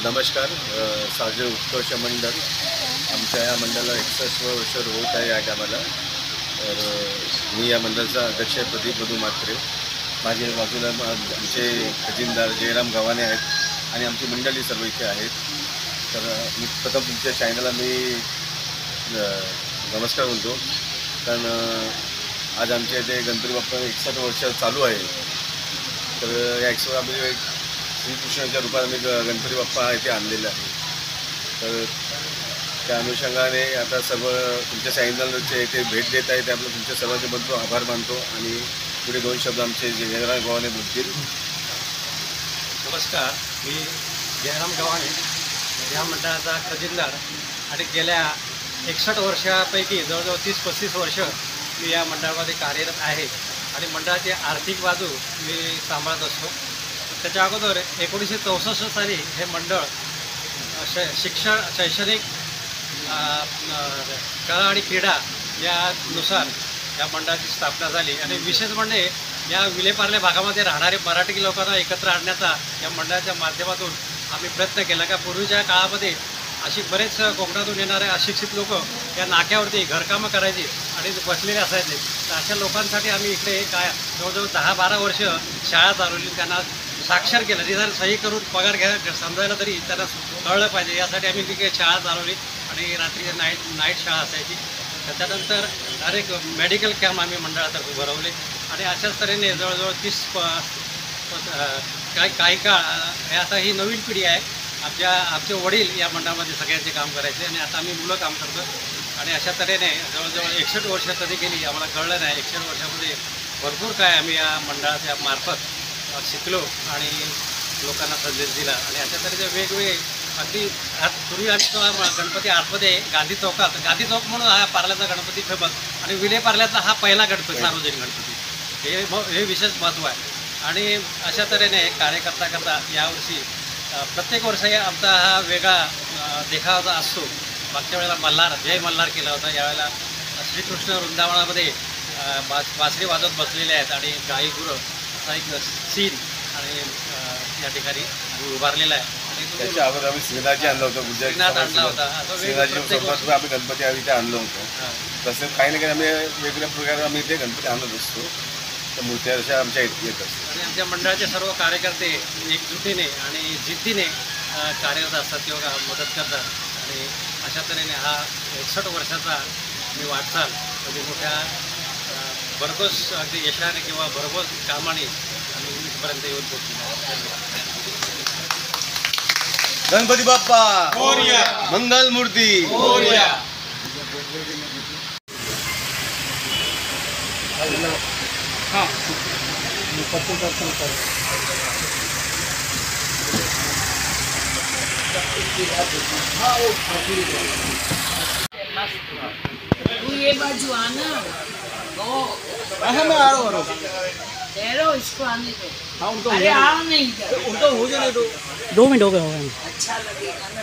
नमस्कार. सार्वजनिक उत्कर्ष मंडळ आमच्या या मंडळाला 61 वर्ष होत आहे या टायमाला. तर मी या मंडळाचा अध्यक्ष प्रदीप मधू म्हात्रे. माझ्या बाजूला आमचे खजिनदार जयराम गव्हाणे आहेत आणि आमची मंडळी सर्व इथे आहेत. तर मी प्रथम तुमच्या चॅनलला मी नमस्कार म्हणतो, कारण आज आमच्या इथे गणपती बाप्पा 61 वर्ष चालू आहे. तर या 61 आम्ही श्रीकृष्णाच्या रूपात आम्ही गणपती बाप्पा इथे आणलेला आहे. तर त्या अनुषंगाने आता सर्व तुमच्या चॅनलचे इथे भेट देत आहे, त्यामुळे तुमच्या सर्वांचे बद्दल आभार मानतो आणि पुढे 2 शब्द आमचे जयराम गव्हाणे बोलतील. नमस्कार, मी जयराम गव्हाणे, या मंडळाचा खजिनदार आणि गेल्या 61 वर्षापैकी जवळजवळ 30-35 वर्ष मी या मंडळामध्ये कार्यरत आहे आणि मंडळाची आर्थिक बाजू मी सांभाळत असतो. त्याच्या अगोदर 1964 साली हे मंडळ शिक्षण, शैक्षणिक, कला आणि क्रीडा यानुसार या मंडळाची स्थापना झाली आणि विशेष म्हणजे या विलेपार्ले भागामध्ये राहणारे मराठी लोकांना एकत्र आणण्याचा या मंडळाच्या माध्यमातून आम्ही प्रयत्न केला. का पूर्वीच्या काळामध्ये अशी बरेच कोकणातून येणारे अशिक्षित लोक या नाक्यावरती घरकामं करायची आणि बसलेले असायचे. तर अशा लोकांसाठी आम्ही इकडे काय जवळजवळ 10-12 वर्ष शाळा चालवली. त्यांना साक्षर केलं, निदान सही करून पगार घ्यायला समजायला तरी त्यांना कळलं पाहिजे, यासाठी आम्ही तिकडे शाळा चालवली आणि रात्री नाईट शाळा असायची. त्याच्यानंतर डायरेक्ट मेडिकल कॅम्प आम्ही मंडळातर्फे भरवले आणि अशाच तऱ्हेने जवळजवळ 30 काही काळ हे आता ही नवीन पिढी आहे. आमचे वडील या मंडळामध्ये सगळ्यांचे काम करायचे आणि आता आम्ही मुलं काम करतो आणि अशा तऱ्हेने जवळजवळ 61 वर्ष कधी गेली आम्हाला कळलं नाही. 61 वर्षामध्ये भरपूर काय आम्ही या मंडळाच्या मार्फत शिकलो आणि लोकांना संदेश दिला आणि अशा तऱ्हेचे वेगवेगळे अगदी पूर्वी आम्ही तो गणपती आतमध्ये गांधी चौक म्हणून हा पार्ल्याचा गणपती फेमस आणि विलेपार्ल्याचा हा पहिला गणपती, सार्वजनिक गणपती, हे विशेष महत्त्व आहे. आणि अशा तऱ्हेने कार्यकर्ता करता यावर्षी प्रत्येक वर्षी आमचा हा वेगळा देखावा असतो. मागच्या वेळेला जय मल्हार केला होता. यावेळेला श्रीकृष्ण वृंदावनामध्ये बासरी वाजवत बसलेले आहेत आणि गाई गुरं असा एक सीन आणि या ठिकाणी उभारलेला आहे. आणि त्याच्या अगोदर आम्ही श्रीनाथजी आणलं होतं, श्रीनाथ आणला होता. श्रीनाथजी आम्ही गणपती इथे आणलं होतं. तसं काही ना काही आम्ही वेगवेगळ्या प्रकारे आम्ही इथे गणपती आणत असतो. तर मूर्त्या अशा आमच्या इथे येत असतात आणि आमच्या मंडळाचे सर्व कार्यकर्ते एकजुटीने आणि जिद्दीने कार्यरत असतात किंवा मदत करतात आणि अशा तऱ्हेने हा 61 वर्षाचा मी वाटचाल कधी मोठ्या भरघोस अगदी यशाने किंवा भरघोस कामाने आम्ही इथपर्यंत येऊन पोहोचलो. गणपती बाप्पा मोरया, मंगल मूर्ती मोरया. हाँ तू ये बाजू आना, मैं आ रहा हूँ. ठहरो, इसको आने दो. हाँ, उनको अरे आओ नहीं इधर. उनको हो जाने दो. 2 मिनट हो गए. अच्छा लगेगा ना.